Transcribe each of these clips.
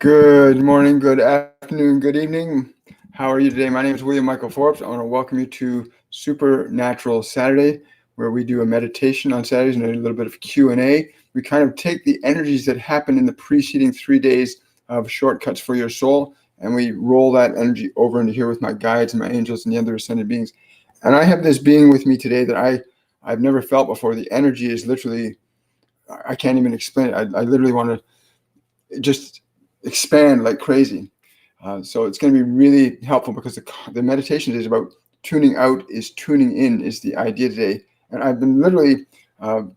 Good morning, good afternoon, good evening. How are you today? My name is William Michael Forbes. I want to welcome you to Supernatural Saturday, where we do a meditation on Saturdays and a little bit of Q&A. We kind of take the energies that happened in the preceding 3 days of shortcuts for your soul, and we roll that energy over into here with my guides and my angels and the other ascended beings. And I have this being with me today that I've never felt before. The energy is literally, I can't even explain it. I literally want to just expand like crazy. So it's going to be really helpful because the meditation is about tuning out is tuning in is the idea today. And I've been literally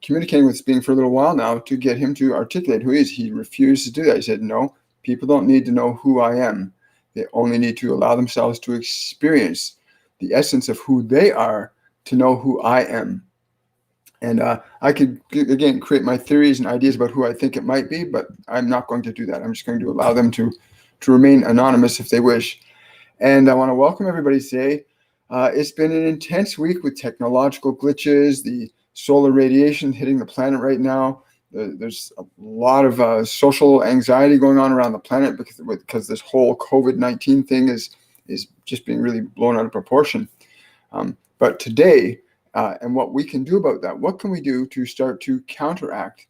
communicating with this being for a little while now to get him to articulate who he is. He refused to do that. He said, no, people don't need to know who I am. They only need to allow themselves to experience the essence of who they are to know who I am. And I could, again, create my theories and ideas about who I think it might be, but I'm not going to do that. I'm just going to allow them to remain anonymous if they wish. And I want to welcome everybody today. It's been an intense week with technological glitches, the solar radiation hitting the planet right now. There's a lot of social anxiety going on around the planet because this whole COVID-19 thing is just being really blown out of proportion. But today, and what we can do about that, what can we do to start to counteract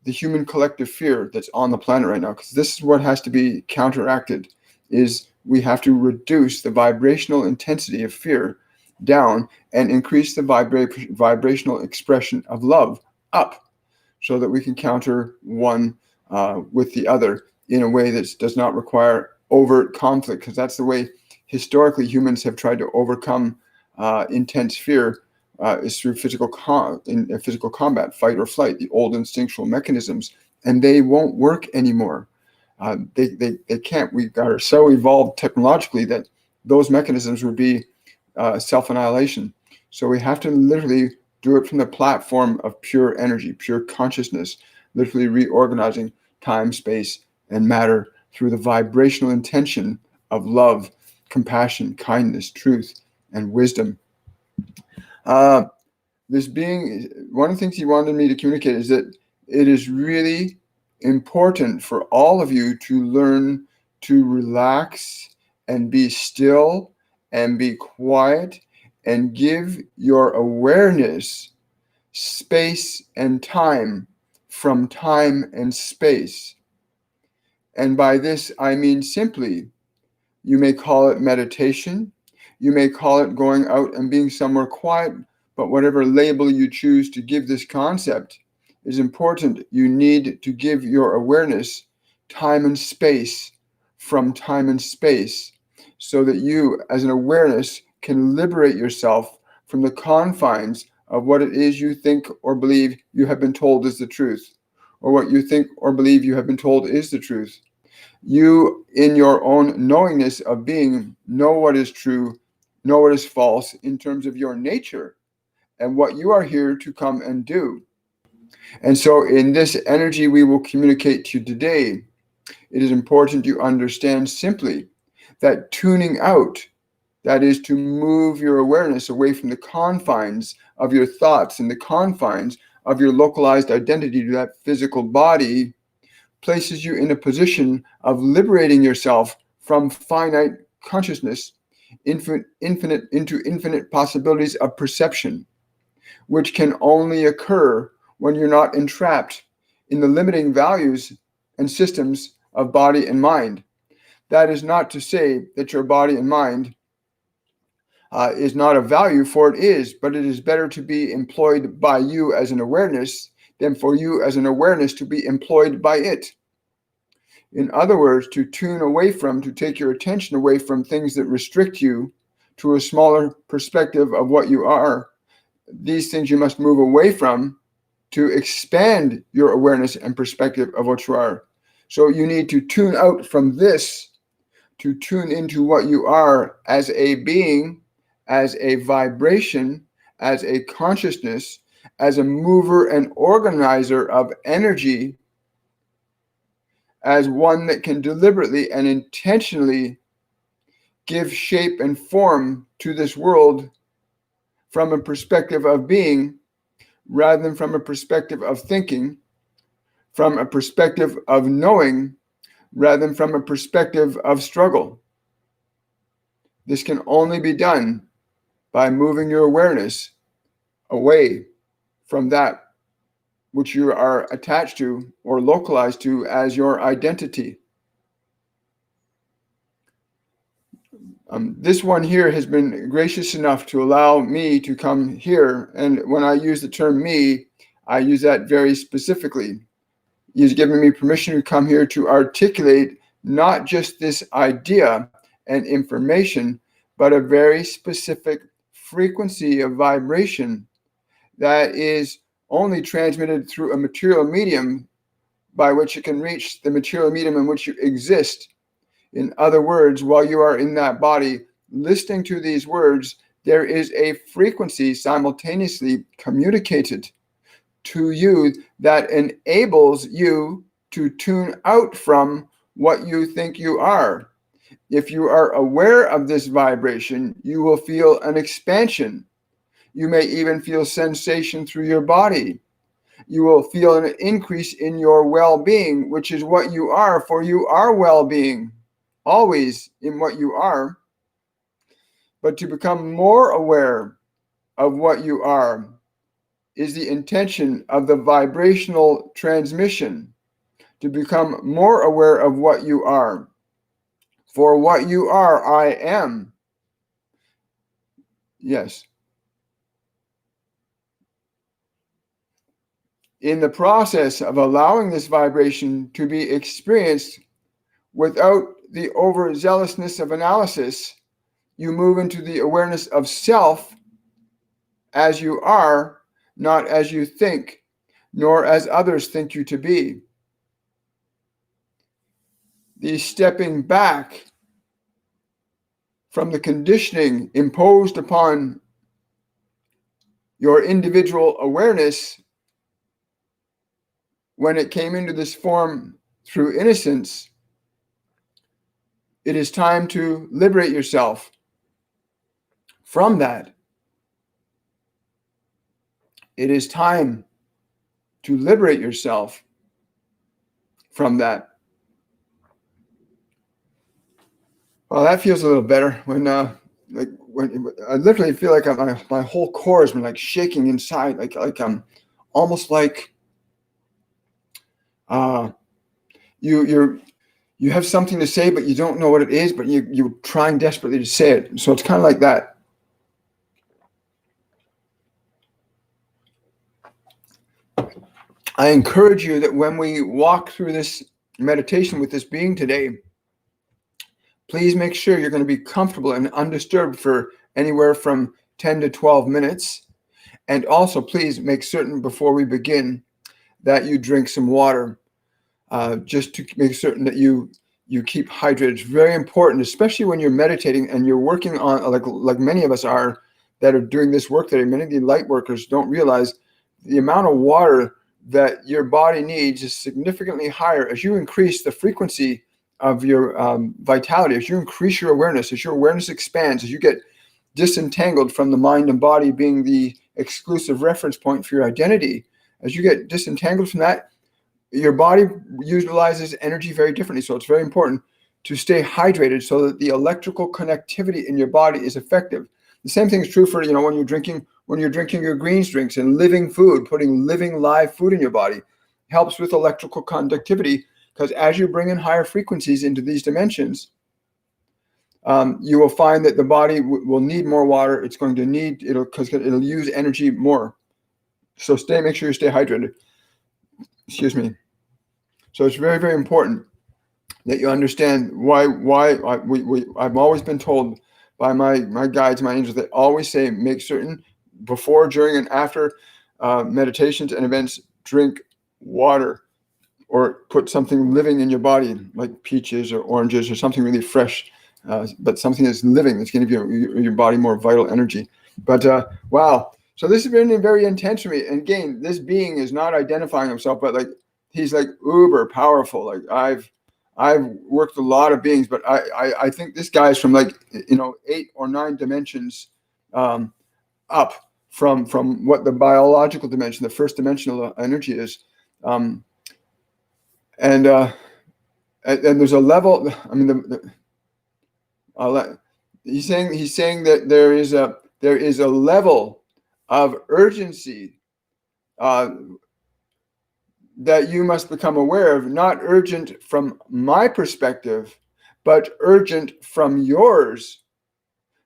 the human collective fear that's on the planet right now? Because this is what has to be counteracted, is we have to reduce the vibrational intensity of fear down and increase the vibrational expression of love up, so that we can counter one with the other in a way that does not require overt conflict, because that's the way historically humans have tried to overcome intense fear. Is through physical combat, fight or flight, the old instinctual mechanisms, and they won't work anymore. They can't. We are so evolved technologically that those mechanisms would be self-annihilation. So we have to literally do it from the platform of pure energy, pure consciousness, literally reorganizing time, space, and matter through the vibrational intention of love, compassion, kindness, truth, and wisdom. This being, one of the things he wanted me to communicate is that it is really important for all of you to learn to relax and be still and be quiet and give your awareness space and time from time and space. And by this, I mean simply, you may call it meditation, you may call it going out and being somewhere quiet, but whatever label you choose to give this concept is important. You need to give your awareness time and space from time and space, so that you, as an awareness, can liberate yourself from the confines of what it is you think or believe you have been told is the truth, or what you think or believe you have been told is the truth. You, in your own knowingness of being, know what is true, know what is false in terms of your nature and what you are here to come and do. And so in this energy we will communicate to you today, it is important you understand simply that tuning out, that is to move your awareness away from the confines of your thoughts and the confines of your localized identity to that physical body, places you in a position of liberating yourself from finite consciousness, into infinite possibilities of perception, which can only occur when you're not entrapped in the limiting values and systems of body and mind. That is not to say that your body and mind is not of value, for it is, but it is better to be employed by you as an awareness than for you as an awareness to be employed by it. In other words, to tune away from, to take your attention away from things that restrict you to a smaller perspective of what you are. These things you must move away from to expand your awareness and perspective of what you are. So you need to tune out from this to tune into what you are as a being, as a vibration, as a consciousness, as a mover and organizer of energy, as one that can deliberately and intentionally give shape and form to this world from a perspective of being, rather than from a perspective of thinking, from a perspective of knowing, rather than from a perspective of struggle. This can only be done by moving your awareness away from that which you are attached to or localized to as your identity. This one here has been gracious enough to allow me to come here. And when I use the term me, I use that very specifically. He's given me permission to come here to articulate not just this idea and information, but a very specific frequency of vibration that is only transmitted through a material medium by which it can reach the material medium in which you exist. In other words, while you are in that body listening to these words, there is a frequency simultaneously communicated to you that enables you to tune out from what you think you are. If you are aware of this vibration, you will feel an expansion. You may even feel sensation through your body. You will feel an increase in your well-being, which is what you are, for you are well-being, always in what you are. But to become more aware of what you are is the intention of the vibrational transmission, to become more aware of what you are. For what you are, I am. Yes. In the process of allowing this vibration to be experienced without the overzealousness of analysis, you move into the awareness of self as you are, not as you think, nor as others think you to be. The stepping back from the conditioning imposed upon your individual awareness when it came into this form through innocence, it is time to liberate yourself from that. It is time to liberate yourself from that. Well, that feels a little better when when I literally feel like my whole core has been like shaking inside, like I'm almost like you have something to say, but you don't know what it is, but you're trying desperately to say it. So it's kind of like that. I encourage you that when we walk through this meditation with this being today, please make sure you're going to be comfortable and undisturbed for anywhere from 10 to 12 minutes. And also, please make certain before we begin that you drink some water, just to make certain that you keep hydrated. It's very important, especially when you're meditating and you're working on, like many of us are that are doing this work today. Many of the light workers don't realize the amount of water that your body needs is significantly higher as you increase the frequency of your vitality, as you increase your awareness, as your awareness expands, as you get disentangled from the mind and body being the exclusive reference point for your identity. As you get disentangled from that, your body utilizes energy very differently. So it's very important to stay hydrated so that the electrical connectivity in your body is effective. The same thing is true for, when you're drinking your greens drinks and living food, putting living live food in your body helps with electrical conductivity, because as you bring in higher frequencies into these dimensions, you will find that the body will need more water. It's going to need because it'll use energy more. So make sure you stay hydrated. Excuse me. So it's very, very important that you understand why I've always been told by my guides, my angels, they always say make certain before, during, and after meditations and events, drink water or put something living in your body, like peaches or oranges or something really fresh, but something that's living, that's going to give your body more vital energy. But wow. So this has been very intense for me. And again, this being is not identifying himself, but he's uber powerful. I've worked a lot of beings, but I think this guy's from 8 or 9 dimensions up from what the biological dimension, the first dimensional energy is. And and there's a level. I mean, I'll let, he's saying that there is a level of urgency uh, that you must become aware of, not urgent from my perspective, but urgent from yours.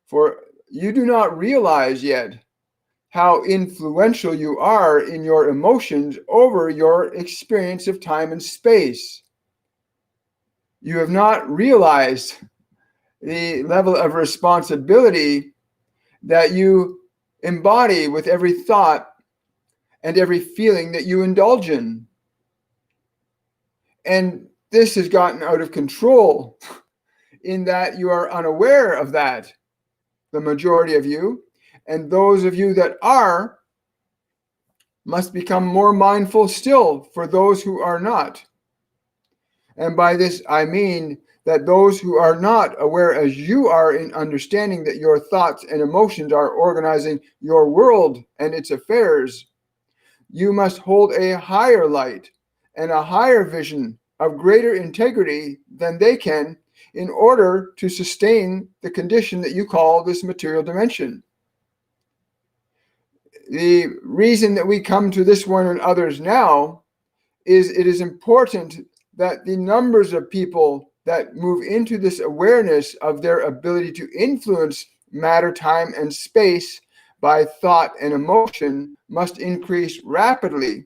For you do not realize yet how influential you are in your emotions over your experience of time and space. You have not realized the level of responsibility that you embody with every thought and every feeling that you indulge in. And this has gotten out of control in that you are unaware of that, the majority of you. And those of you that are must become more mindful still for those who are not. And by this, I mean that those who are not aware as you are in understanding that your thoughts and emotions are organizing your world and its affairs, you must hold a higher light and a higher vision of greater integrity than they can in order to sustain the condition that you call this material dimension. The reason that we come to this one and others now is it is important that the numbers of people that move into this awareness of their ability to influence matter, time, and space by thought and emotion must increase rapidly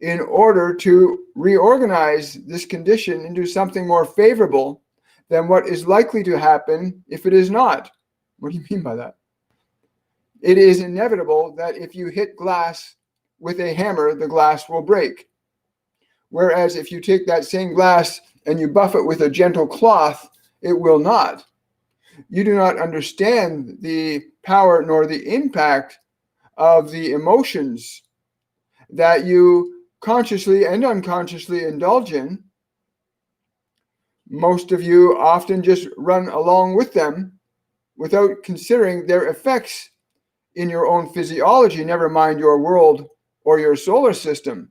in order to reorganize this condition into something more favorable than what is likely to happen if it is not. What do you mean by that? It is inevitable that if you hit glass with a hammer, the glass will break. Whereas if you take that same glass and you buff it with a gentle cloth, it will not. You do not understand the power nor the impact of the emotions that you consciously and unconsciously indulge in. Most of you often just run along with them without considering their effects in your own physiology, never mind your world or your solar system.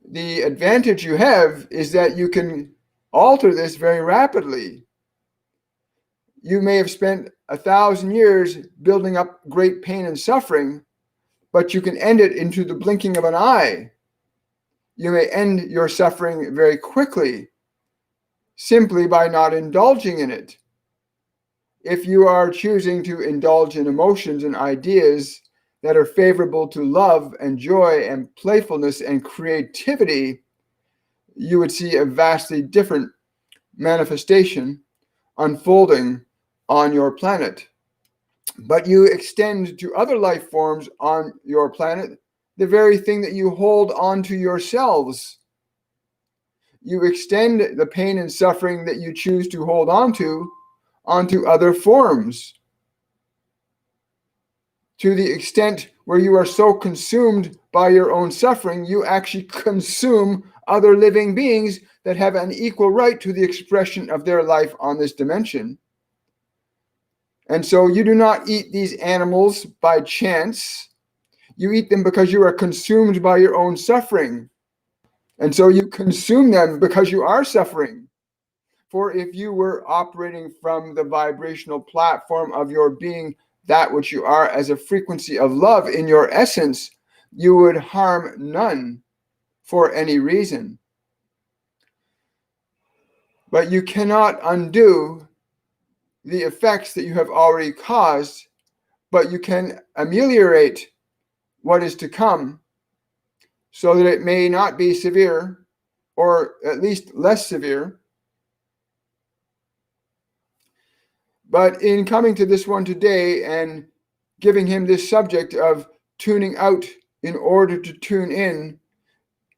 The advantage you have is that you can alter this very rapidly. You may have spent 1,000 years building up great pain and suffering, but you can end it into the blinking of an eye. You may end your suffering very quickly, simply by not indulging in it. If you are choosing to indulge in emotions and ideas that are favorable to love and joy and playfulness and creativity, you would see a vastly different manifestation unfolding on your planet. But you extend to other life forms on your planet the very thing that you hold onto yourselves. You extend the pain and suffering that you choose to hold onto other forms. To the extent where you are so consumed by your own suffering, you actually consume other living beings that have an equal right to the expression of their life on this dimension. And so you do not eat these animals by chance. You eat them because you are consumed by your own suffering. And so you consume them because you are suffering. For if you were operating from the vibrational platform of your being, that which you are as a frequency of love in your essence, you would harm none for any reason. But you cannot undo the effects that you have already caused, but you can ameliorate what is to come so that it may not be severe, or at least less severe. But in coming to this one today and giving him this subject of tuning out in order to tune in,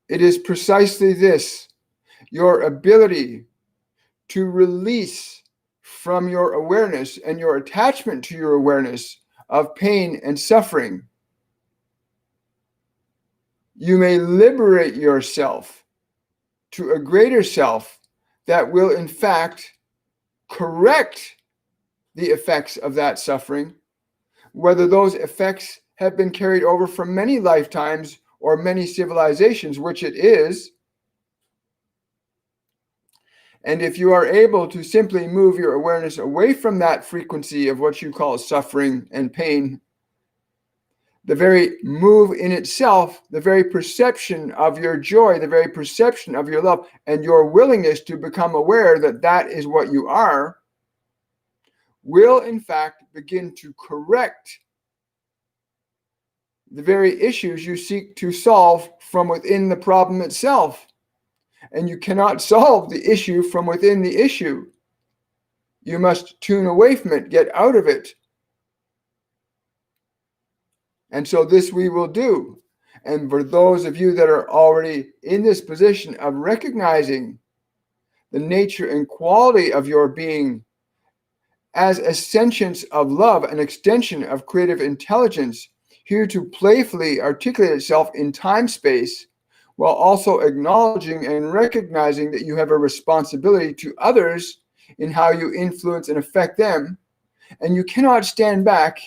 it is precisely this: your ability to release from your awareness and your attachment to your awareness of pain and suffering. You may liberate yourself to a greater self that will, in fact, correct the effects of that suffering, whether those effects have been carried over from many lifetimes or many civilizations, which it is. And if you are able to simply move your awareness away from that frequency of what you call suffering and pain, the very move in itself, the very perception of your joy, the very perception of your love, and your willingness to become aware that that is what you are, will in fact begin to correct the very issues you seek to solve from within the problem itself. And you cannot solve the issue from within the issue. You must tune away from it, get out of it. And so this we will do. And for those of you that are already in this position of recognizing the nature and quality of your being as a sentience of love, an extension of creative intelligence, here to playfully articulate itself in time-space, while also acknowledging and recognizing that you have a responsibility to others in how you influence and affect them. And you cannot stand back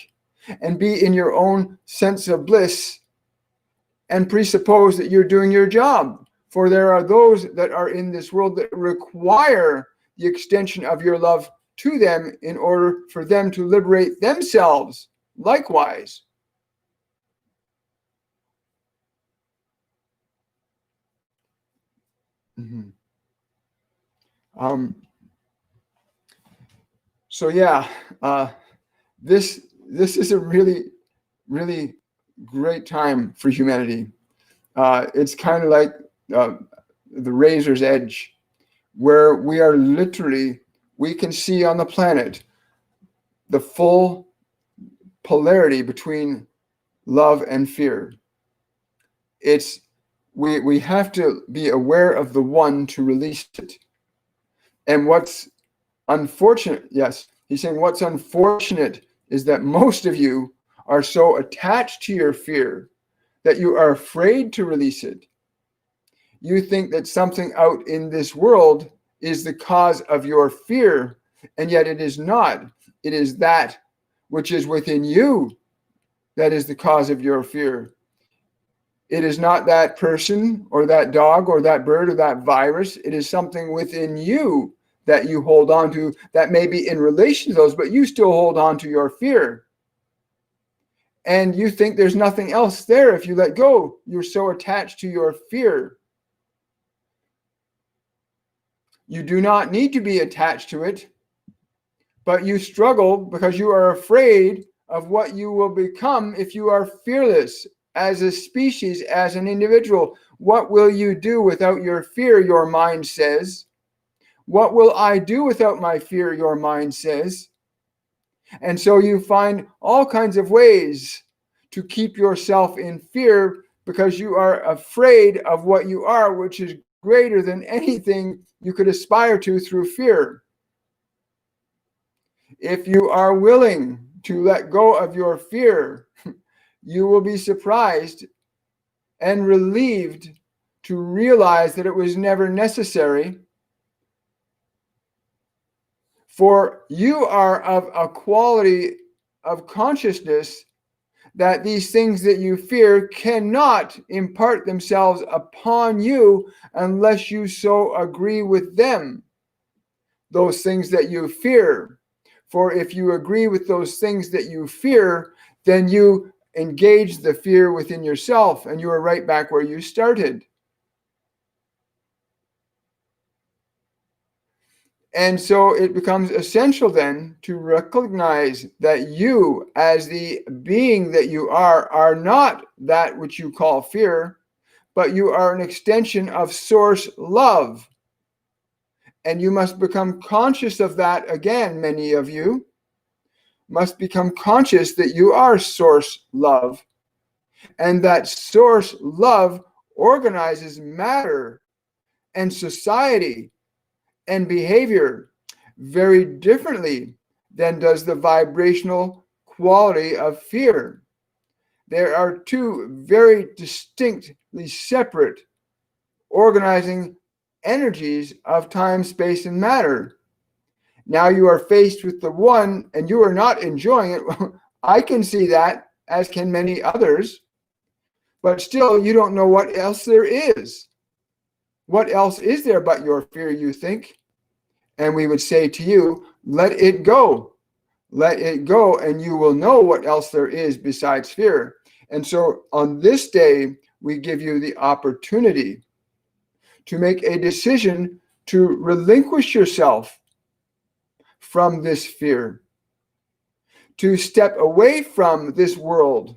and be in your own sense of bliss and presuppose that you're doing your job. For there are those that are in this world that require the extension of your love to them in order for them to liberate themselves likewise. Mm-hmm. So yeah, this is a really, really great time for humanity. It's kind of like the razor's edge, where we are literally, we can see on the planet the full polarity between love and fear. We have to be aware of the one to release it. And what's unfortunate, yes, he's saying what's unfortunate is that most of you are so attached to your fear that you are afraid to release it. You think that something out in this world is the cause of your fear, and yet it is not. It is that which is within you that is the cause of your fear. It is not that person or that dog or that bird or that virus. It is something within you that you hold on to that may be in relation to those, but you still hold on to your fear. And you think there's nothing else there if you let go. You're so attached to your fear. You do not need to be attached to it, but you struggle because you are afraid of what you will become if you are fearless as a species, as an individual. What will you do without your fear, your mind says. What will I do without my fear, your mind says. And so you find all kinds of ways to keep yourself in fear because you are afraid of what you are, which is greater than anything you could aspire to through fear. If you are willing to let go of your fear, you will be surprised and relieved to realize that it was never necessary. For you are of a quality of consciousness that these things that you fear cannot impart themselves upon you unless you so agree with them, those things that you fear. For if you agree with those things that you fear, then you engage the fear within yourself and you are right back where you started. And so it becomes essential then to recognize that you, as the being that you are not that which you call fear, but you are an extension of source love. And you must become conscious of that again, many of you must become conscious that you are source love. And that source love organizes matter and society and behavior very differently than does the vibrational quality of fear. There are two very distinctly separate organizing energies of time, space, and matter. Now you are faced with the one and you are not enjoying it. I can see that, as can many others, but still you don't know what else there is. What else is there but your fear, you think? And we would say to you, let it go. Let it go, and you will know what else there is besides fear. And so on this day, we give you the opportunity to make a decision to relinquish yourself from this fear, to step away from this world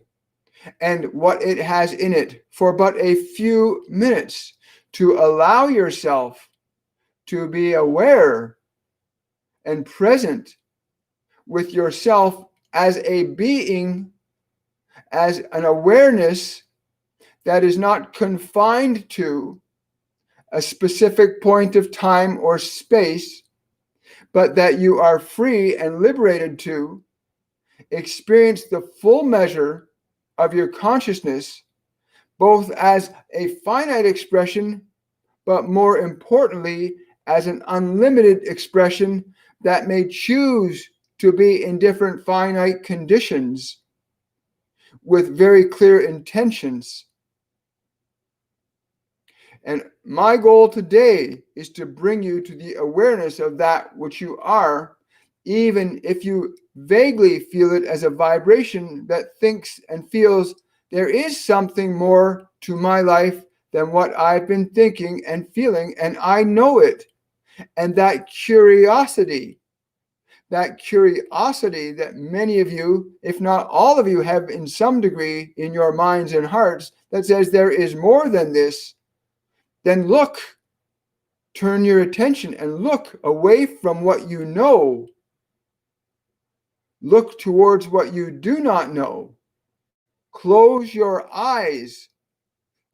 and what it has in it for but a few minutes, to allow yourself to be aware and present with yourself as a being, as an awareness that is not confined to a specific point of time or space, but that you are free and liberated to experience the full measure of your consciousness, both as a finite expression, but more importantly, as an unlimited expression that may choose to be in different finite conditions with very clear intentions. And my goal today is to bring you to the awareness of that which you are, even if you vaguely feel it as a vibration that thinks and feels there is something more to my life than what I've been thinking and feeling, and I know it. And that curiosity that many of you, if not all of you, have in some degree in your minds and hearts, that says there is more than this, then look, turn your attention and look away from what you know. Look towards what you do not know. Close your eyes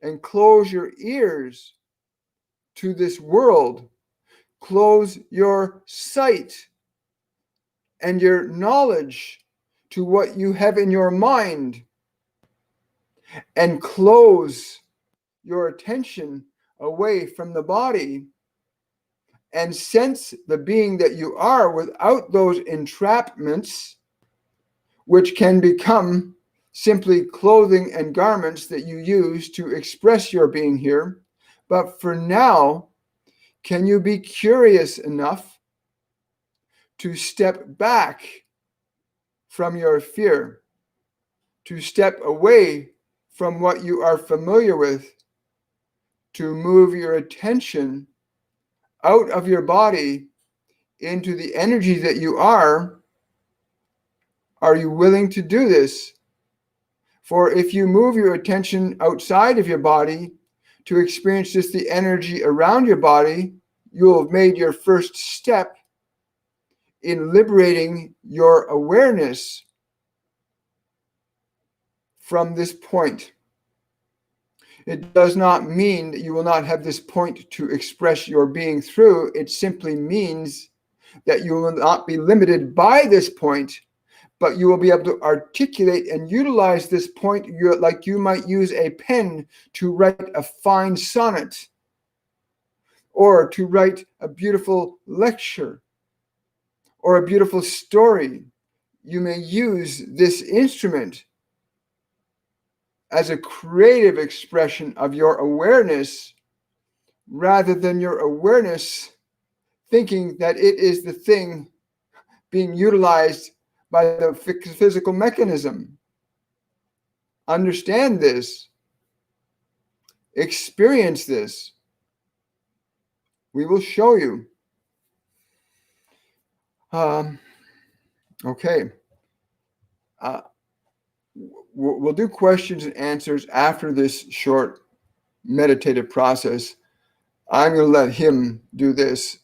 and close your ears to this world. Close your sight and your knowledge to what you have in your mind, and close your attention away from the body and sense the being that you are without those entrapments, which can become simply clothing and garments that you use to express your being here. But for now, can you be curious enough to step back from your fear, to step away from what you are familiar with, to move your attention out of your body into the energy that you are? Are you willing to do this? For if you move your attention outside of your body to experience just the energy around your body, you will have made your first step in liberating your awareness from this point. It does not mean that you will not have this point to express your being through. It simply means that you will not be limited by this point, but you will be able to articulate and utilize this point like you might use a pen to write a fine sonnet or to write a beautiful lecture or a beautiful story. You may use this instrument as a creative expression of your awareness, rather than your awareness thinking that it is the thing being utilized by the physical mechanism. Understand this. Experience this. We will show you. Okay. We'll do questions and answers after this short meditative process. I'm going to let him do this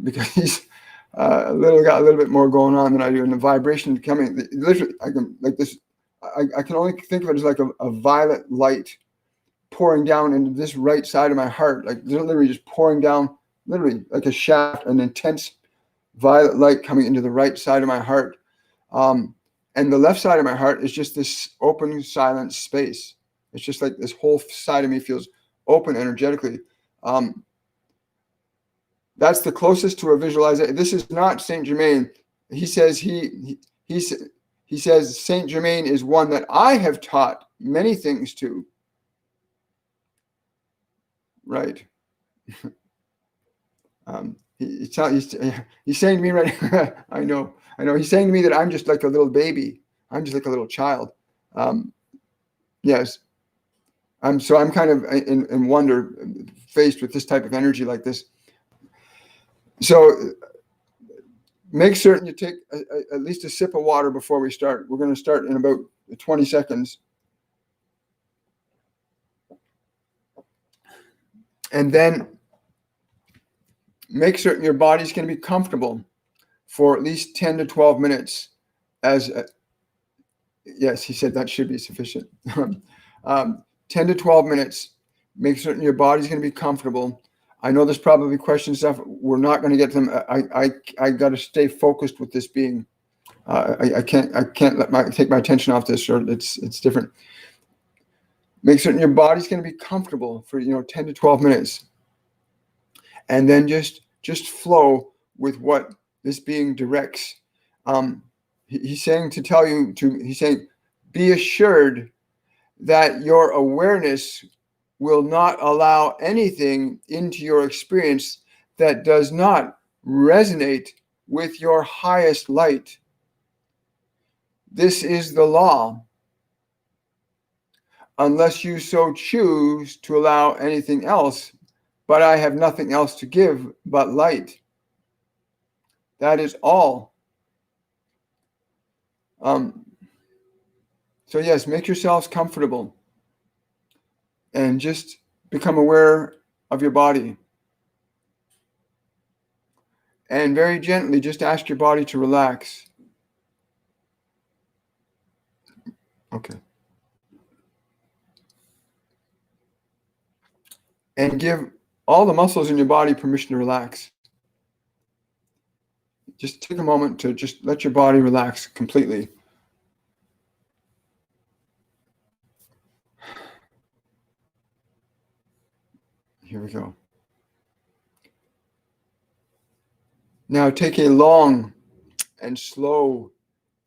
because he's got a little bit more going on than I do, and the vibration coming. Literally, I can like this. I can only think of it as like a violet light pouring down into this right side of my heart, like literally just pouring down, literally like a shaft, an intense violet light coming into the right side of my heart. And the left side of my heart is just this open, silent space. It's just like this whole side of me feels open energetically. That's the closest to a visualization. This is not Saint Germain. He says he says Saint Germain is one that I have taught many things to. Right. He's saying to me right I know. He's saying to me that I'm just like a little baby. I'm just like a little child. Yes. I'm kind of in wonder, faced with this type of energy like this. So make certain you take at least a sip of water before we start. We're going to start in about 20 seconds. And then make certain your body's going to be comfortable for at least 10 to 12 minutes. Yes, he said that should be sufficient. 10 to 12 minutes. Make certain your body's going to be comfortable. I know there's probably question stuff. We're not going to get to them. I got to stay focused with this being. I can't take my attention off this, or it's different. Make certain your body's going to be comfortable for 10 to 12 minutes, and then just flow with what this being directs. He's saying to tell you to. He's saying, be assured that your awareness will not allow anything into your experience that does not resonate with your highest light. This is the law, unless you so choose to allow anything else. But I have nothing else to give but light. That is all. So yes, make yourselves comfortable and just become aware of your body. And very gently, just ask your body to relax. Okay. And give all the muscles in your body permission to relax. Just take a moment to just let your body relax completely. Here we go. Now take a long and slow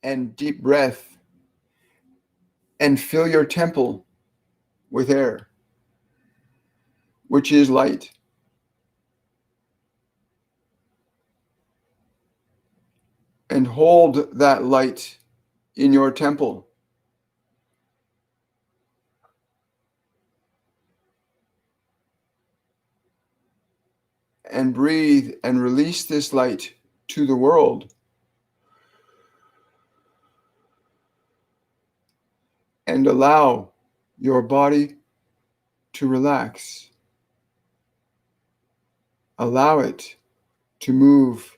and deep breath and fill your temple with air, which is light. And hold that light in your temple. And breathe and release this light to the world. And allow your body to relax. Allow it to move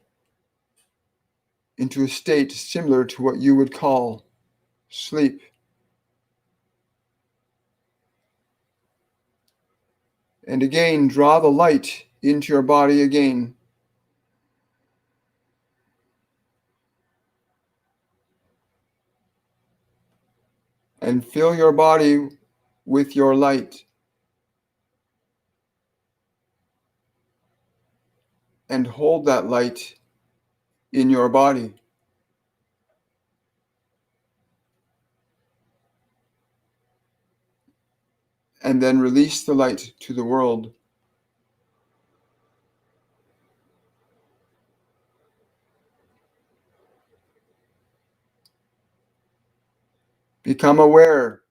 into a state similar to what you would call sleep. And again, draw the light into your body again. And fill your body with your light. And hold that light in your body. And then release the light to the world. Become aware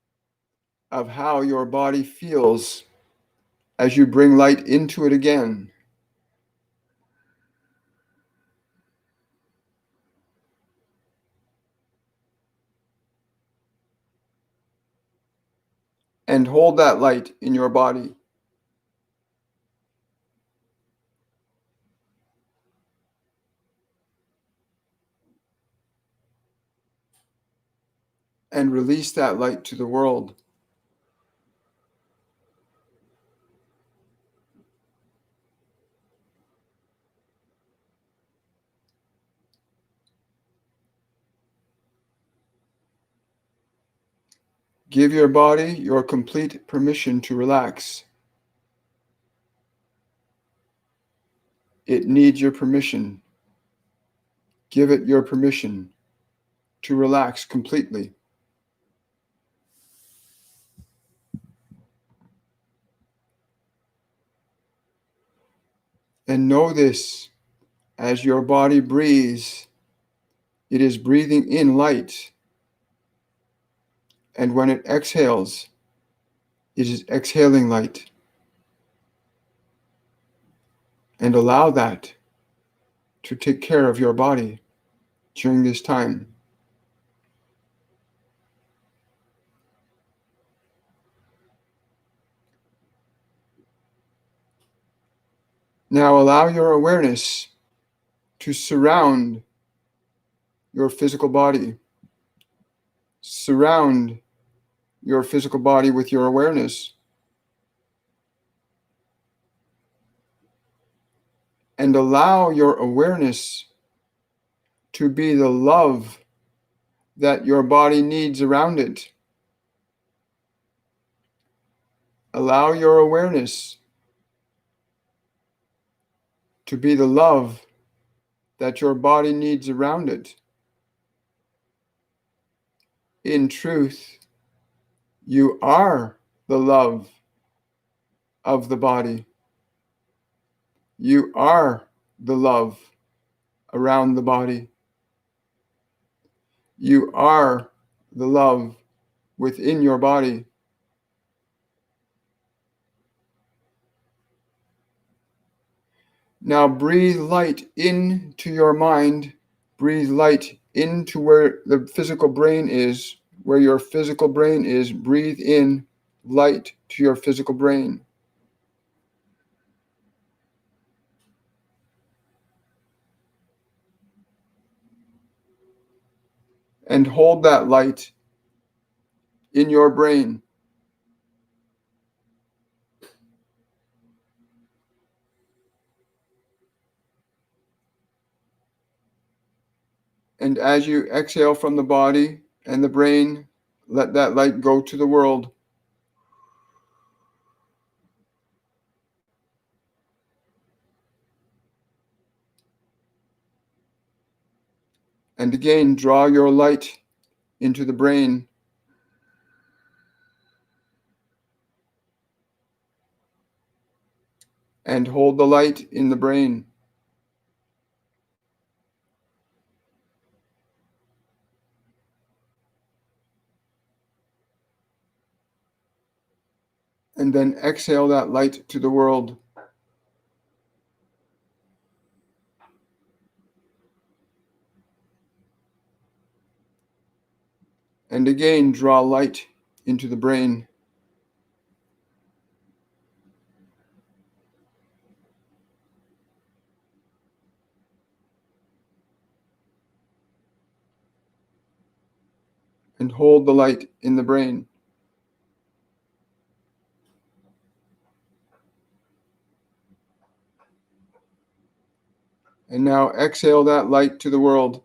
of how your body feels as you bring light into it again. And hold that light in your body. And release that light to the world. Give your body your complete permission to relax. It needs your permission. Give it your permission to relax completely. And know this, as your body breathes, it is breathing in light. And when it exhales, it is exhaling light. And allow that to take care of your body during this time. Now allow your awareness to surround your physical body. Surround your physical body with your awareness. And allow your awareness to be the love that your body needs around it. Allow your awareness to be the love that your body needs around it. In truth, you are the love of the body. You are the love around the body. You are the love within your body. Now breathe light into your mind. Breathe light into where the physical brain is. Where your physical brain is, breathe in light to your physical brain. And hold that light in your brain. And as you exhale from the body and the brain, let that light go to the world. And again, draw your light into the brain. And hold the light in the brain. And then exhale that light to the world. And again, draw light into the brain. And hold the light in the brain. And now exhale that light to the world.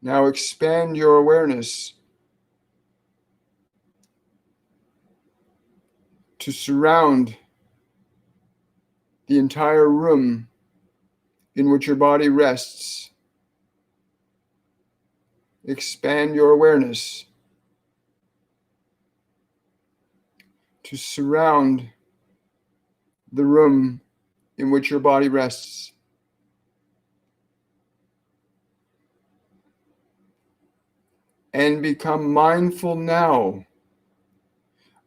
Now expand your awareness to surround the entire room in which your body rests. Expand your awareness to surround the room in which your body rests. And become mindful now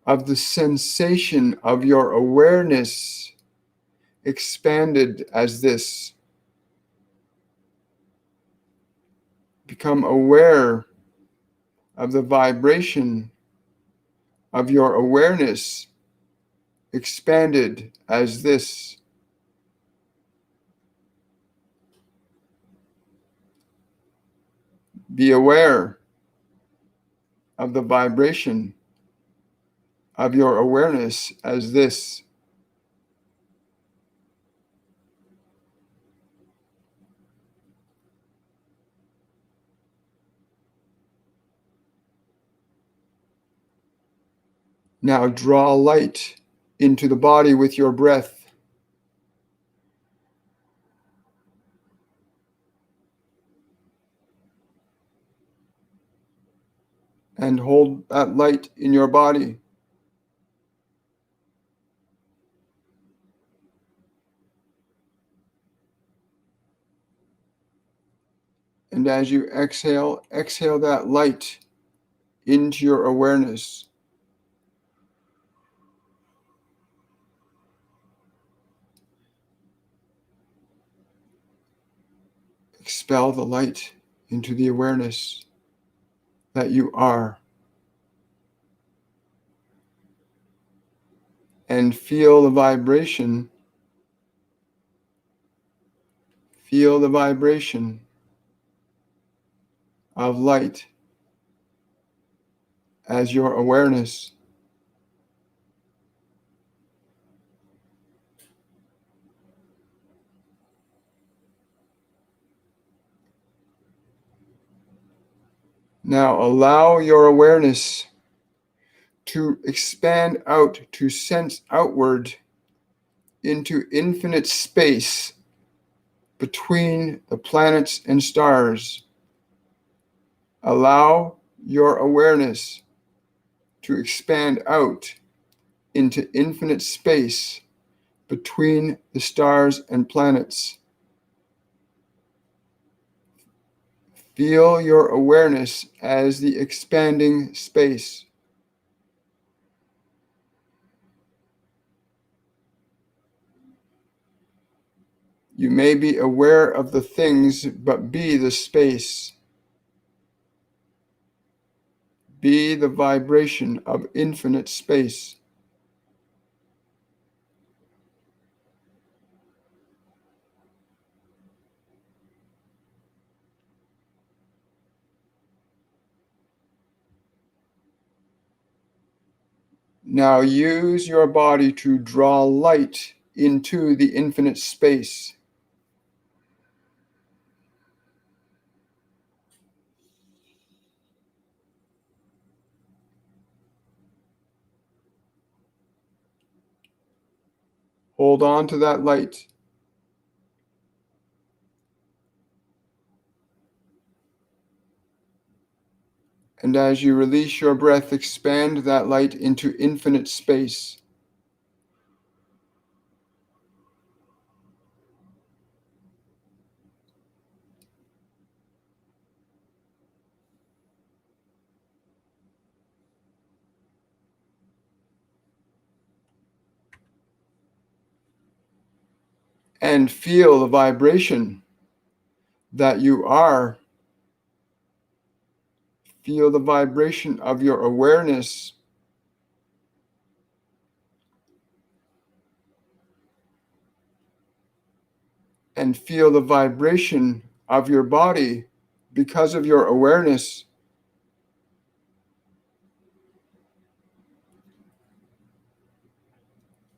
of the sensation of your awareness expanded as this. Become aware of the vibration of your awareness expanded as this. Be aware of the vibration of your awareness as this. Now draw light into the body with your breath. And hold that light in your body. And as you exhale, exhale that light into your awareness. Expel the light into the awareness that you are. And feel the vibration. Feel the vibration of light as your awareness. Now allow your awareness to expand out, to sense outward into infinite space between the planets and stars. Allow your awareness to expand out into infinite space between the stars and planets. Feel your awareness as the expanding space. You may be aware of the things, but be the space. Be the vibration of infinite space. Now use your body to draw light into the infinite space. Hold on to that light. And as you release your breath, expand that light into infinite space. And feel the vibration that you are. Feel the vibration of your awareness. And feel the vibration of your body because of your awareness.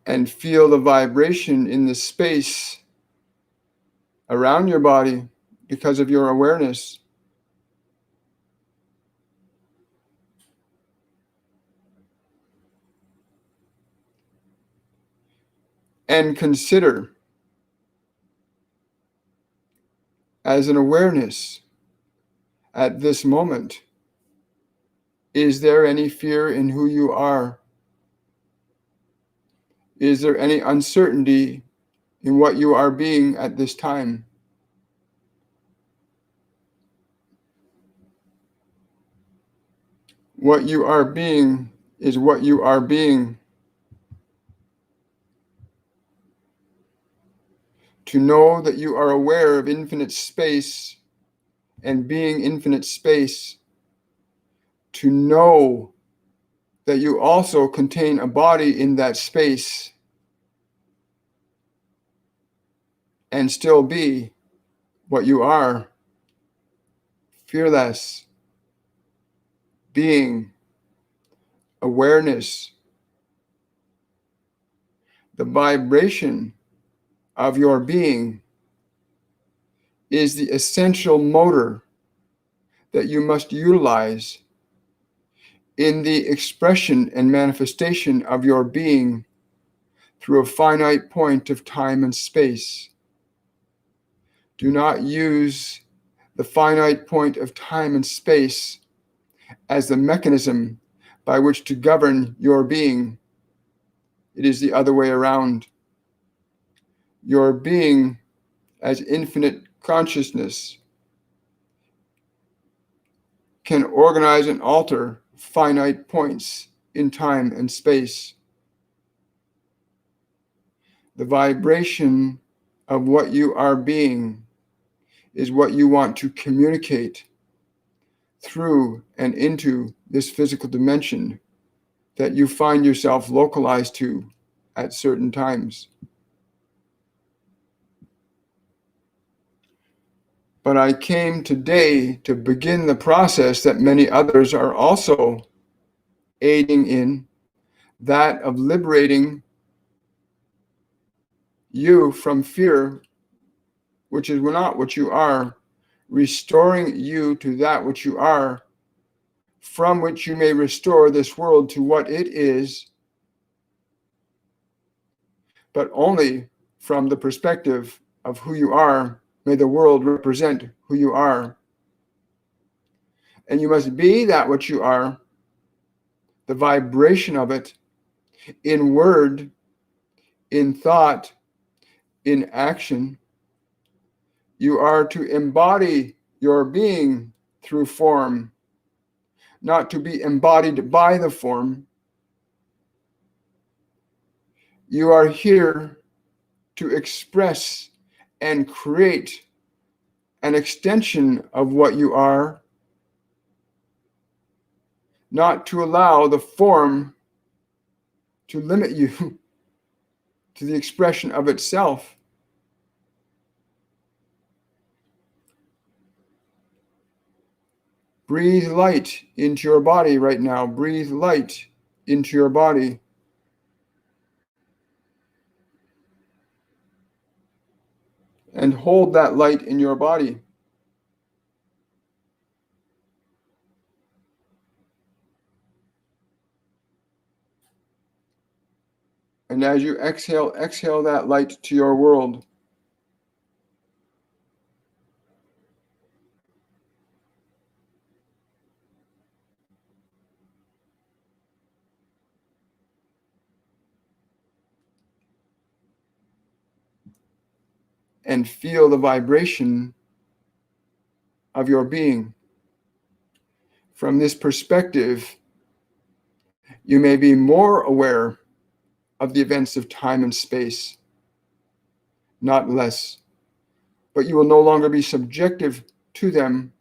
And feel the vibration in the space around your body because of your awareness. And consider, as an awareness at this moment, is there any fear in who you are? Is there any uncertainty in what you are being at this time? What you are being is what you are being. To know that you are aware of infinite space and being infinite space. To know that you also contain a body in that space and still be what you are. Fearless, being, awareness. The vibration of your being is the essential motor that you must utilize in the expression and manifestation of your being through a finite point of time and space. Do not use the finite point of time and space as the mechanism by which to govern your being. It is the other way around. Your being as infinite consciousness can organize and alter finite points in time and space. The vibration of what you are being is what you want to communicate through and into this physical dimension that you find yourself localized to at certain times. But I came today to begin the process that many others are also aiding in, that of liberating you from fear, which is not what you are, restoring you to that which you are, from which you may restore this world to what it is, but only from the perspective of who you are. May the world represent who you are. And you must be that which you are, the vibration of it, in word, in thought, in action. You are to embody your being through form, not to be embodied by the form. You are here to express and create an extension of what you are, not to allow the form to limit you to the expression of itself. Breathe light into your body right now. Breathe light into your body. And hold that light in your body. And as you exhale, exhale that light to your world. And feel the vibration of your being. From this perspective, you may be more aware of the events of time and space, not less. But you will no longer be subjective to them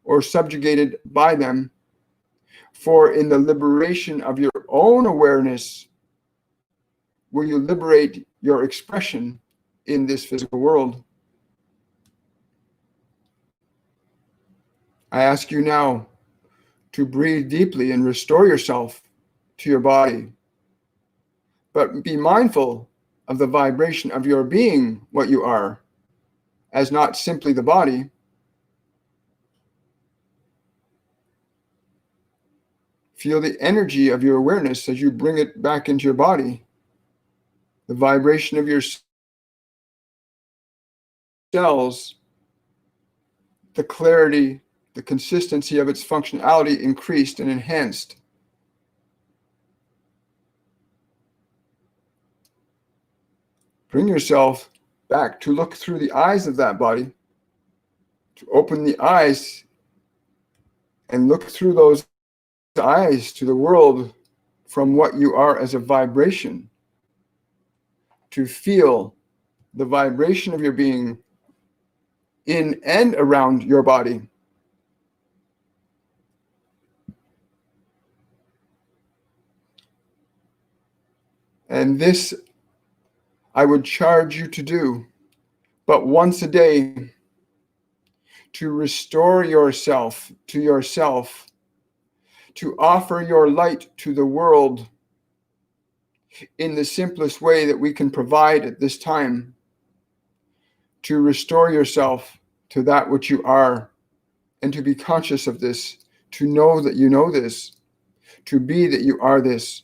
or subjugated by them. For in the liberation of your own awareness, will you liberate your expression in this physical world. I ask you now to breathe deeply and restore yourself to your body. But be mindful of the vibration of your being, what you are, as not simply the body. Feel the energy of your awareness as you bring it back into your body. The vibration of your cells, the clarity, the consistency of its functionality increased and enhanced. Bring yourself back to look through the eyes of that body, to open the eyes and look through those eyes to the world from what you are as a vibration, to feel the vibration of your being in and around your body. And this I would charge you to do, but once a day, to restore yourself to yourself, to offer your light to the world in the simplest way that we can provide at this time, to restore yourself to that which you are, and to be conscious of this, to know that you know this, to be that you are this.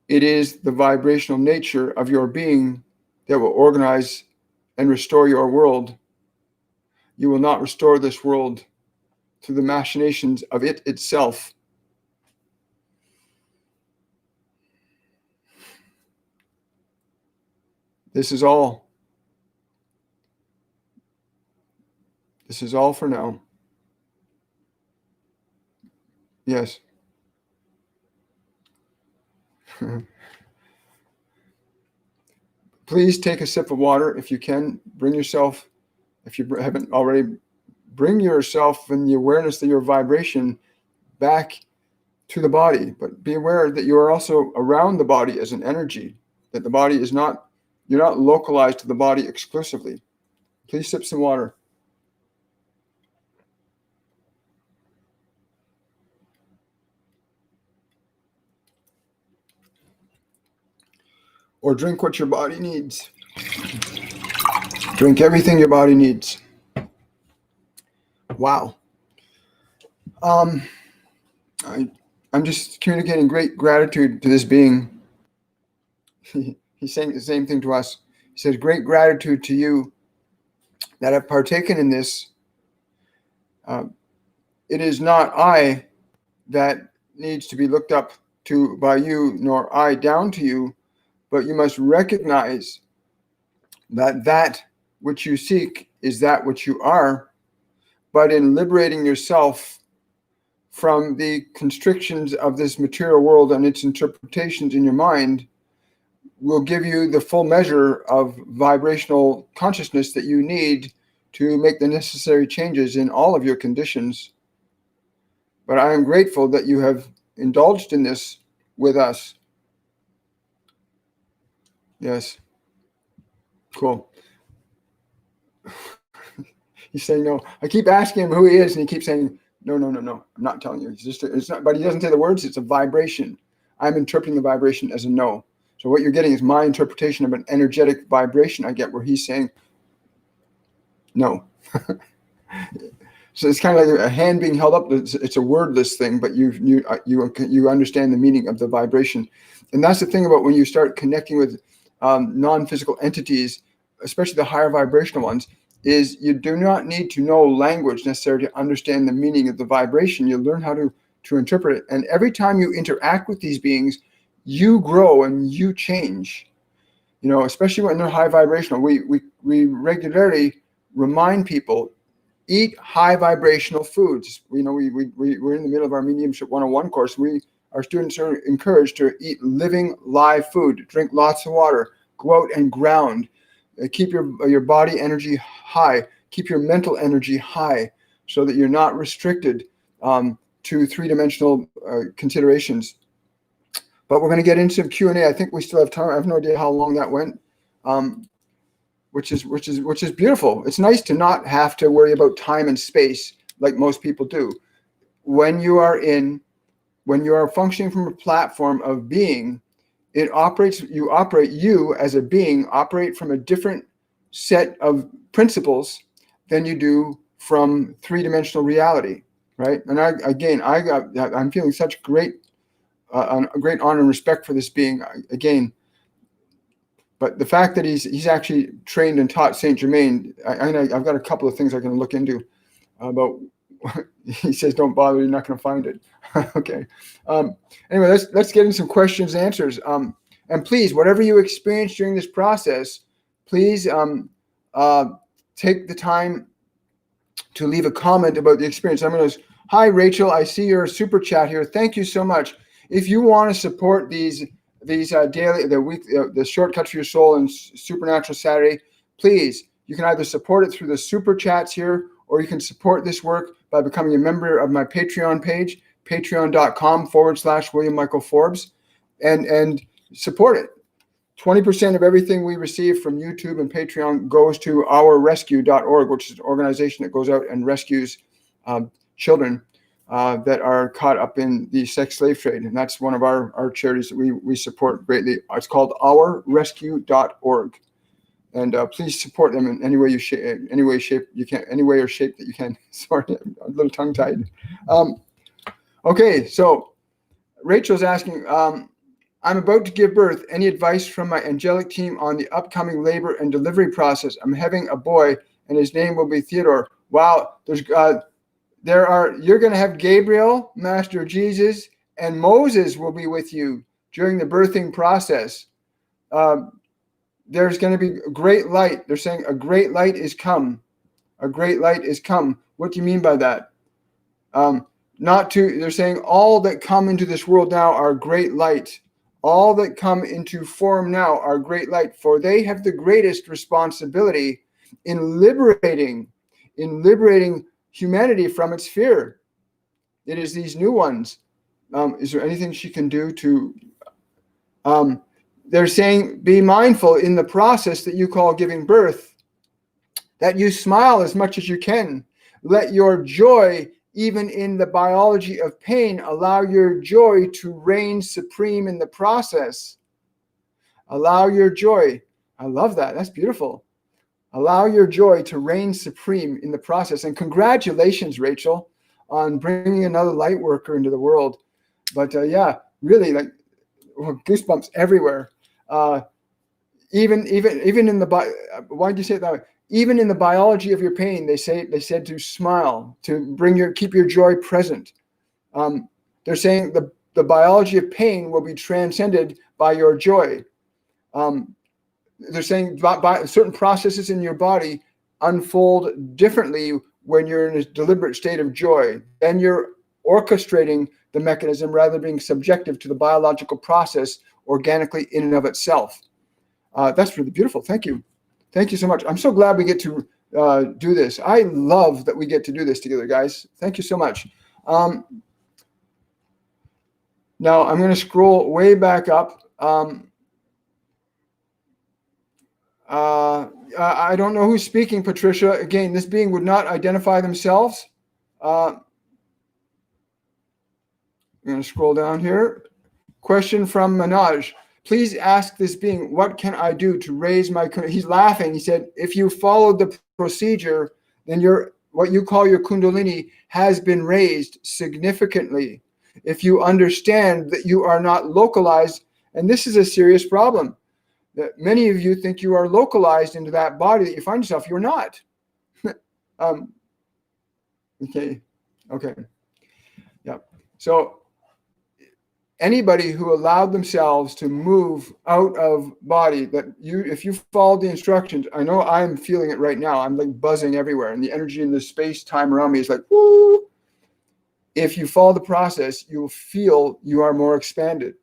It is the vibrational nature of your being that will organize and restore your world. You will not restore this world through the machinations of it itself. This is all. This is all for now. Yes. Please take a sip of water if you can. Bring yourself, if you haven't already, bring yourself and the awareness of your vibration back to the body. But be aware that you are also around the body as an energy, that the body is not, you're not localized to the body exclusively. Please sip some water. Or drink what your body needs. Drink everything your body needs. Wow. I'm just communicating great gratitude to this being. He's saying the same thing to us. He says, great gratitude to you that have partaken in this. It is not I that needs to be looked up to by you, nor I down to you, but you must recognize that that which you seek is that which you are. But in liberating yourself from the constrictions of this material world and its interpretations in your mind, will give you the full measure of vibrational consciousness that you need to make the necessary changes in all of your conditions. But I am grateful that you have indulged in this with us. Yes. Cool. He's saying no. I keep asking him who he is, and he keeps saying, no. I'm not telling you. It's not, but he doesn't say the words. It's a vibration. I'm interpreting the vibration as a no. So what you're getting is my interpretation of an energetic vibration I get, where he's saying no. So it's kind of like a hand being held up. It's a wordless thing, but you understand the meaning of the vibration. And that's the thing about when you start connecting with non-physical entities, especially the higher vibrational ones, is you do not need to know language necessarily to understand the meaning of the vibration. You learn how to interpret it. And every time you interact with these beings, you grow and you change. You know, especially when they're high vibrational. We regularly remind people, eat high vibrational foods. You know, we're in the middle of our Mediumship 101 course. Our students are encouraged to eat living live food, drink lots of water, go out and ground, keep your body energy high, keep your mental energy high, so that you're not restricted to three-dimensional considerations. But we're going to get into some Q&A. I think we still have time. I have no idea how long that went. Which is beautiful. It's nice to not have to worry about time and space like most people do. When you are functioning from a platform of being, you as a being operate from a different set of principles than you do from three-dimensional reality, right? And I'm feeling such great honor and respect for this being again. But the fact that he's actually trained and taught Saint Germain, I've got a couple of things I can look into about. He says, "Don't bother; you're not going to find it." Okay. Anyway, let's get into some questions and answers. And please, whatever you experience during this process, please take the time to leave a comment about the experience. I'm going to. Hi, Rachel. I see your super chat here. Thank you so much. If you want to support these daily, the Shortcuts for Your Soul and Supernatural Saturday, please, you can either support it through the super chats here, or you can support this work by becoming a member of my Patreon page, patreon.com/William Michael Forbes, and support it. 20% of everything we receive from YouTube and Patreon goes to ourrescue.org, which is an organization that goes out and rescues children that are caught up in the sex slave trade. And that's one of our charities that we support greatly. It's called ourrescue.org. And please support them in any way you can. Sorry, I'm a little tongue-tied. Okay, so Rachel's asking, I'm about to give birth. Any advice from my angelic team on the upcoming labor and delivery process? I'm having a boy, and his name will be Theodore. Wow, you're going to have Gabriel, Master Jesus, and Moses will be with you during the birthing process. There's going to be a great light. They're saying a great light is come. A great light is come. What do you mean by that? They're saying all that come into this world now are great light. All that come into form now are great light, for they have the greatest responsibility in liberating humanity from its fear. It is these new ones. Is there anything she can do to? They're saying be mindful in the process that you call giving birth, that you smile as much as you can. Let your joy, even in the biology of pain, allow your joy to reign supreme in the process. Allow your joy. I love that. That's beautiful. Allow your joy to reign supreme in the process. And congratulations, Rachel, on bringing another light worker into the world. But yeah, really, like goosebumps everywhere. Even in the why'd you say it that way? Even in the biology of your pain, they said to smile, to keep your joy present. They're saying the biology of pain will be transcended by your joy. They're saying by certain processes in your body unfold differently when you're in a deliberate state of joy. Then you're orchestrating the mechanism rather than being subjective to the biological process organically in and of itself. That's really beautiful. Thank you. Thank you so much. I'm so glad we get to do this. I love that we get to do this together, guys. Thank you so much. Now I'm going to scroll way back up. I don't know who's speaking, Patricia. Again, this being would not identify themselves. I'm going to scroll down here. Question from Manoj. Please ask this being, what can I do to raise my... He's laughing. He said, if you followed the procedure, then what you call your Kundalini has been raised significantly. If you understand that you are not localized, and this is a serious problem, that many of you think you are localized into that body that you find yourself. You're not. Okay. Yeah. So anybody who allowed themselves to move out of body, if you followed the instructions, I know I'm feeling it right now. I'm like buzzing everywhere, and the energy in the space-time around me is like, woo. If you follow the process, you will feel you are more expanded.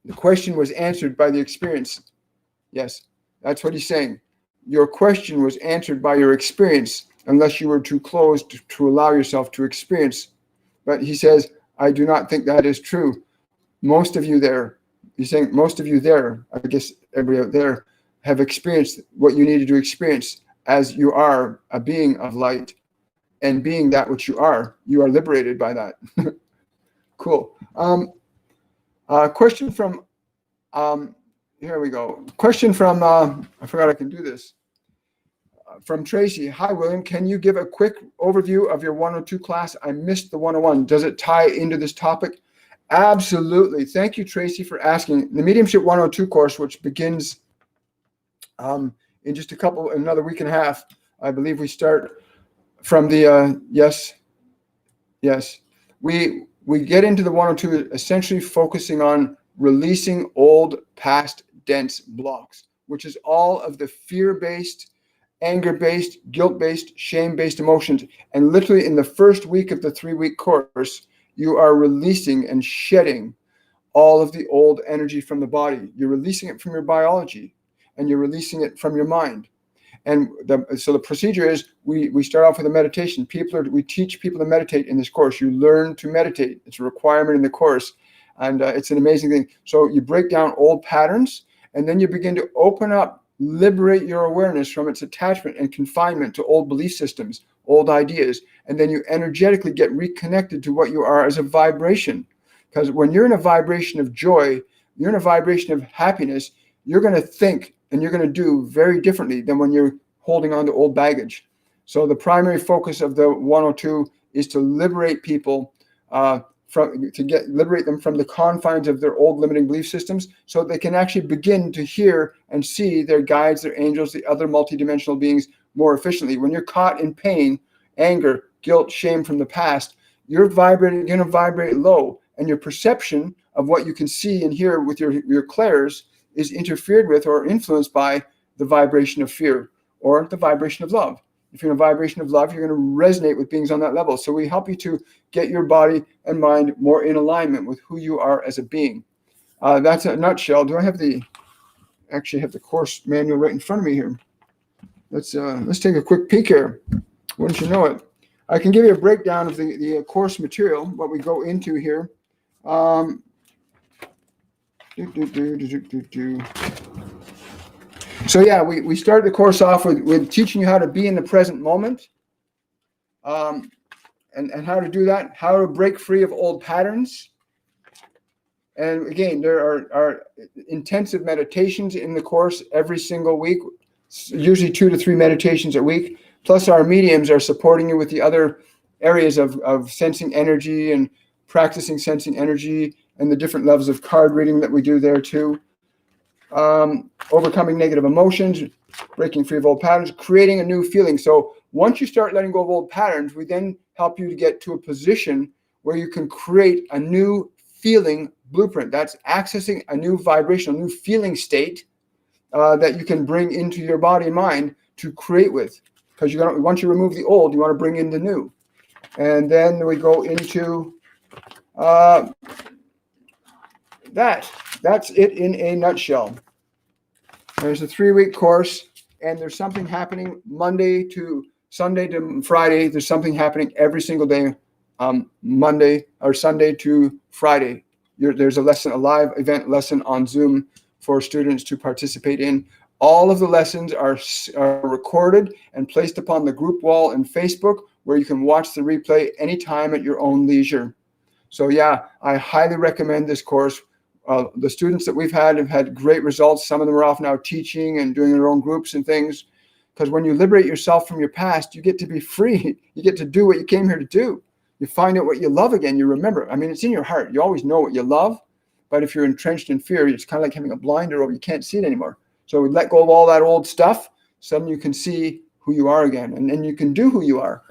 The question was answered by the experience. Yes, that's what he's saying. Your question was answered by your experience, unless you were too closed to allow yourself to experience. But he says, I do not think that is true. Most of you there, he's saying most of you there, I guess everybody out there, have experienced what you needed to experience as you are a being of light. And being that which you are liberated by that. Cool. Question from... here we go. Question from, I forgot I can do this. From Tracy. Hi, William. Can you give a quick overview of your 102 class? I missed the 101. Does it tie into this topic? Absolutely. Thank you, Tracy, for asking. The Mediumship 102 course, which begins in just another week and a half, I believe we start from the, yes. We get into the 102 essentially focusing on releasing old past dense blocks, which is all of the fear-based, anger-based, guilt-based, shame-based emotions. And literally in the first week of the 3-week course, you are releasing and shedding all of the old energy from the body. You're releasing it from your biology, and you're releasing it from your mind. And so the procedure is we start off with a meditation. We teach people to meditate in this course. You learn to meditate. It's a requirement in the course. And it's an amazing thing. So you break down old patterns, and then you begin to open up, liberate your awareness from its attachment and confinement to old belief systems, old ideas. And then you energetically get reconnected to what you are as a vibration. Because when you're in a vibration of joy, you're in a vibration of happiness, you're going to think and you're going to do very differently than when you're holding on to old baggage. So the primary focus of the 102 is to liberate people liberate them from the confines of their old limiting belief systems, so they can actually begin to hear and see their guides, their angels, the other multidimensional beings more efficiently. When you're caught in pain, anger, guilt, shame from the past, you're going to vibrate low, and your perception of what you can see and hear with your clairs is interfered with or influenced by the vibration of fear or the vibration of love. If you're in a vibration of love, you're going to resonate with beings on that level. So we help you to get your body and mind more in alignment with who you are as a being. That's a nutshell. Do I have actually have the course manual right in front of me here? Let's take a quick peek here. Wouldn't you know it? I can give you a breakdown of the course material, what we go into here. So yeah, we started the course off with teaching you how to be in the present moment, and how to do that, how to break free of old patterns. And again, there are intensive meditations in the course every single week, usually 2 to 3 meditations a week. Plus our mediums are supporting you with the other areas of sensing energy and practicing sensing energy and the different levels of card reading that we do there too. Overcoming negative emotions, breaking free of old patterns, creating a new feeling. So once you start letting go of old patterns, we then help you to get to a position where you can create a new feeling blueprint. That's accessing a new vibration, a new feeling state that you can bring into your body and mind to create with. Because once you remove the old, you want to bring in the new. And then we go into that's it in a nutshell. There's a 3-week course, and there's something happening Monday to Sunday to Friday. There's something happening every single day, Monday or Sunday to Friday. There's a lesson, a live event lesson on Zoom for students to participate in. All of the lessons are recorded and placed upon the group wall in Facebook, where you can watch the replay anytime at your own leisure. So yeah, I highly recommend this course. The students that we've had have had great results. Some of them are off now teaching and doing their own groups and things. Because when you liberate yourself from your past, you get to be free. You get to do what you came here to do. You find out what you love again. You remember. I mean, it's in your heart. You always know what you love. But if you're entrenched in fear, it's kind of like having a blinder over. You can't see it anymore. So we let go of all that old stuff. Suddenly you can see who you are again. And you can do who you are.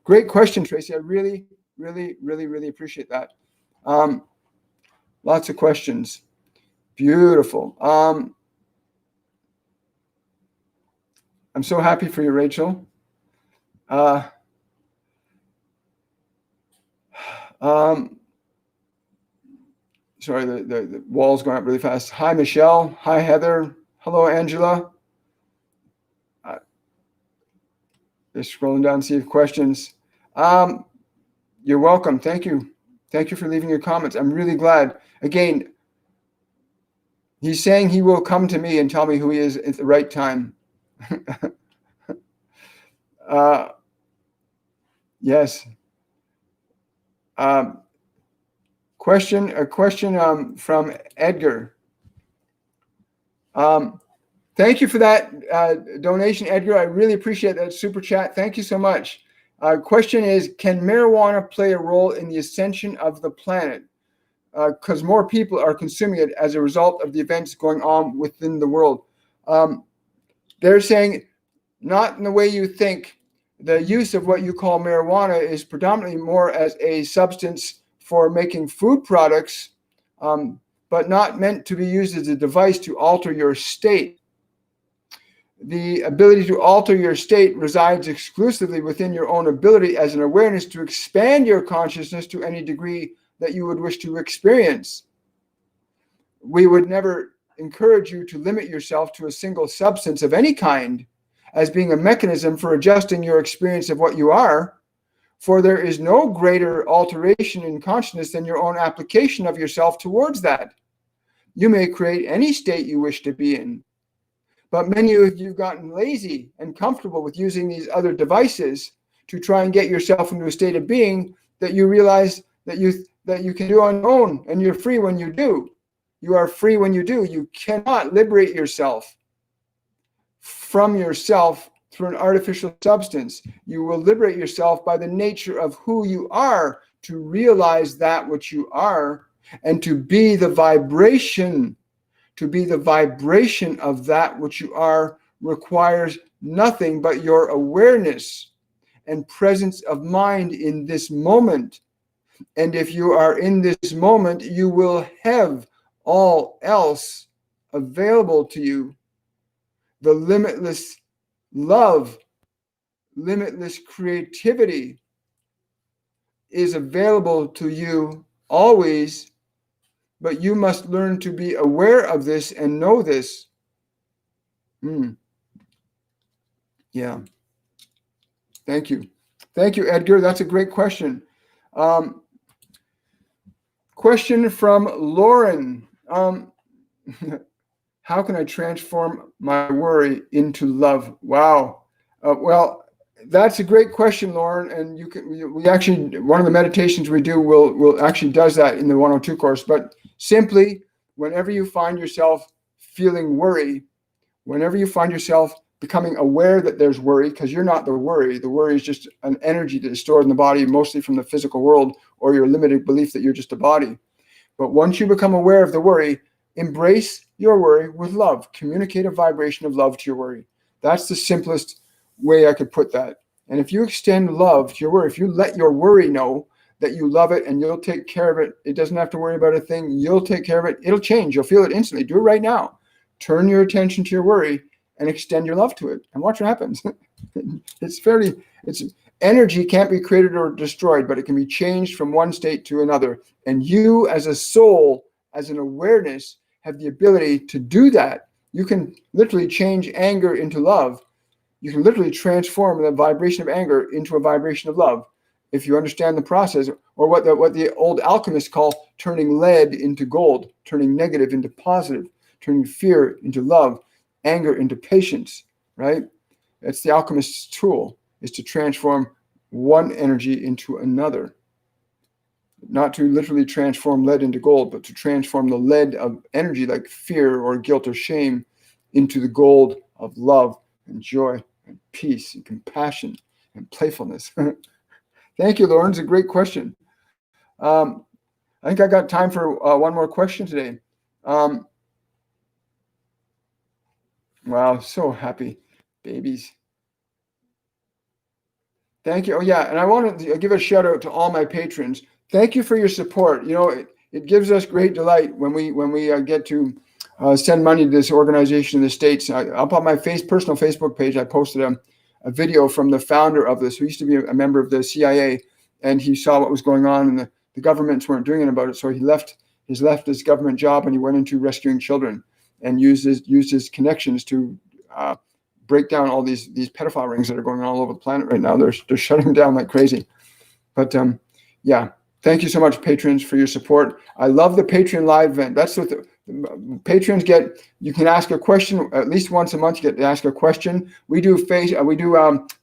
Great question, Tracy. I really, really, really, really appreciate that. Lots of questions. Beautiful. I'm so happy for you, Rachel. Sorry, the wall's going up really fast. Hi, Michelle. Hi, Heather. Hello, Angela. Just scrolling down to see if questions. You're welcome. Thank you. Thank you for leaving your comments. I'm really glad. Again, he's saying he will come to me and tell me who he is at the right time. Yes. A question from Edgar. Thank you for that donation, Edgar. I really appreciate that super chat. Thank you so much. Question is, can marijuana play a role in the ascension of the planet? Because more people are consuming it as a result of the events going on within the world. They're saying, not in the way you think. The use of what you call marijuana is predominantly more as a substance for making food products, but not meant to be used as a device to alter your state. The ability to alter your state resides exclusively within your own ability as an awareness to expand your consciousness to any degree that you would wish to experience. We would never encourage you to limit yourself to a single substance of any kind as being a mechanism for adjusting your experience of what you are, for there is no greater alteration in consciousness than your own application of yourself towards that. You may create any state you wish to be in, but many of you have gotten lazy and comfortable with using these other devices to try and get yourself into a state of being that you realize that you can do on your own, and you're free when you do. You are free when you do. You cannot liberate yourself from yourself through an artificial substance. You will liberate yourself by the nature of who you are to realize that which you are and to be the vibration. To be the vibration of that which you are requires nothing but your awareness and presence of mind in this moment. And if you are in this moment, you will have all else available to you. The limitless love, limitless creativity is available to you always, but you must learn to be aware of this and know this. Yeah. Thank you. Thank you, Edgar. That's a great question. Question from Lauren. How can I transform my worry into love? Wow. Well, that's a great question, Lauren. And we actually, one of the meditations we do will actually does that in the 102 course. But simply, whenever you find yourself feeling worry, whenever you find yourself becoming aware that there's worry, because you're not the worry is just an energy that is stored in the body, mostly from the physical world, or your limited belief that you're just a body. But once you become aware of the worry, embrace your worry with love. Communicate a vibration of love to your worry. That's the simplest way I could put that. And if you extend love to your worry, if you let your worry know that you love it and you'll take care of it, it doesn't have to worry about a thing. You'll take care of it. It'll change. You'll feel it instantly. Do it right now. Turn your attention to your worry and extend your love to it and watch what happens. It's energy can't be created or destroyed, but it can be changed from one state to another. And you as a soul, as an awareness, have the ability to do that. You can literally change anger into love. You can literally transform the vibration of anger into a vibration of love if you understand the process, or what the old alchemists call turning lead into gold, turning negative into positive, turning fear into love, anger into patience, right? That's the alchemist's tool, is to transform one energy into another. Not to literally transform lead into gold, but to transform the lead of energy like fear or guilt or shame into the gold of love and joy and peace and compassion and playfulness. Thank you, Lauren. It's a great question. I think I got time for one more question today. Wow, so happy. Babies. Thank you. Oh, yeah, and I want to give a shout out to all my patrons. Thank you for your support. You know, it gives us great delight when we get to send money to this organization in the States. Up on my personal Facebook page, I posted a video from the founder of this, who used to be a member of the CIA, and he saw what was going on, and the governments weren't doing anything about it. So he left his government job, and he went into rescuing children, and used his connections to break down all these pedophile rings that are going on all over the planet right now. They're shutting them down like crazy. But yeah, thank you so much, patrons, for your support. I love the Patreon live event. That's what the patrons get. You can ask a question at least once a month. You get to ask a question. We do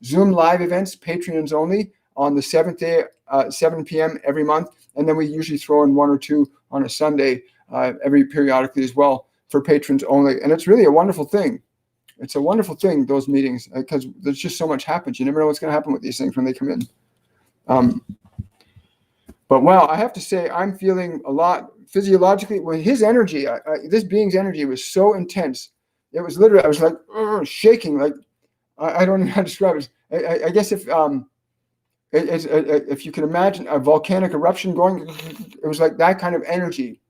Zoom live events, Patreons only, on the 7th day, 7 p.m. every month, and then we usually throw in one or two on a Sunday every periodically as well for patrons only. And it's really a wonderful thing. It's a wonderful thing, those meetings, because there's just so much happens. You never know what's going to happen with these things when they come in. But wow, I have to say, I'm feeling a lot physiologically. When his energy, this being's energy was so intense. It was literally, I was like shaking. Like I don't know how to describe it. I guess if you can imagine a volcanic eruption going, it was like that kind of energy,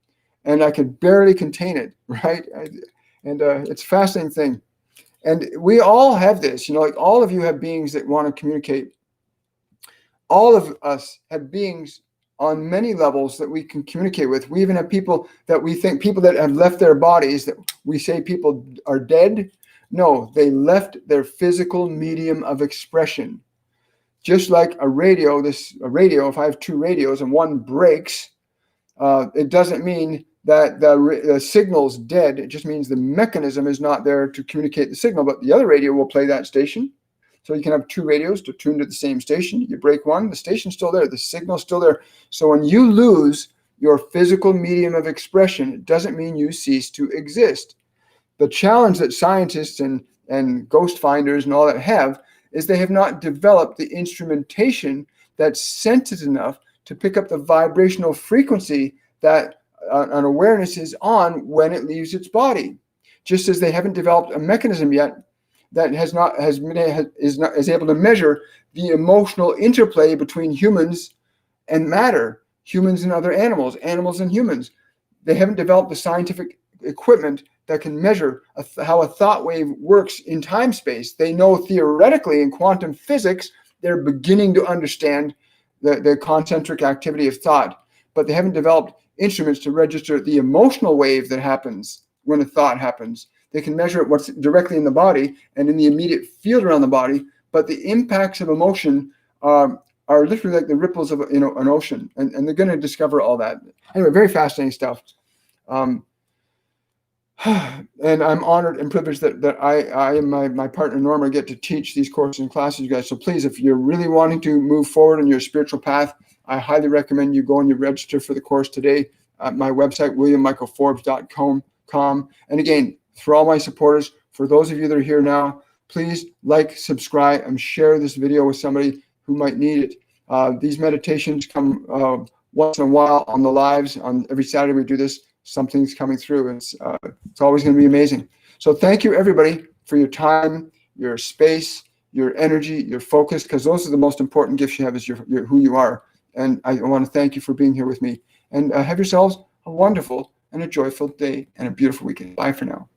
and I could barely contain it. Right, it's a fascinating thing. And we all have this, you know, like all of you have beings that want to communicate. All of us have beings on many levels that we can communicate with. We even have people that we think, people that have left their bodies, that we say people are dead. No, they left their physical medium of expression. Just like a radio, if I have two radios and one breaks, it doesn't mean that the signal's dead. It just means the mechanism is not there to communicate the signal, but the other radio will play that station. So you can have two radios to tune to the same station. You break one, the station's still there, the signal's still there. So when you lose your physical medium of expression, it doesn't mean you cease to exist. The challenge that scientists and ghost finders and all that have is they have not developed the instrumentation that's sensitive enough to pick up the vibrational frequency that an awareness is on when it leaves its body. Just as they haven't developed a mechanism yet that is able to measure the emotional interplay between humans and matter, humans and other animals, animals and humans. They haven't developed the scientific equipment that can measure how a thought wave works in time-space. They know theoretically in quantum physics, they're beginning to understand the concentric activity of thought, but they haven't developed instruments to register the emotional wave that happens when a thought happens. They can measure what's directly in the body and in the immediate field around the body, but the impacts of emotion are literally like the ripples of an ocean, and they're going to discover all that. Anyway, very fascinating stuff. And I'm honored and privileged that I and my partner Norma get to teach these courses and classes, you guys. So please, if you're really wanting to move forward in your spiritual path, I highly recommend you go and you register for the course today at my website, williammichaelforbes.com. And again, for all my supporters, for those of you that are here now, please like, subscribe, and share this video with somebody who might need it. These meditations come once in a while on the lives. On every Saturday we do this. Something's coming through. It's always going to be amazing. So thank you, everybody, for your time, your space, your energy, your focus, because those are the most important gifts you have, is your who you are. And I want to thank you for being here with me. And have yourselves a wonderful and a joyful day and a beautiful weekend. Bye for now.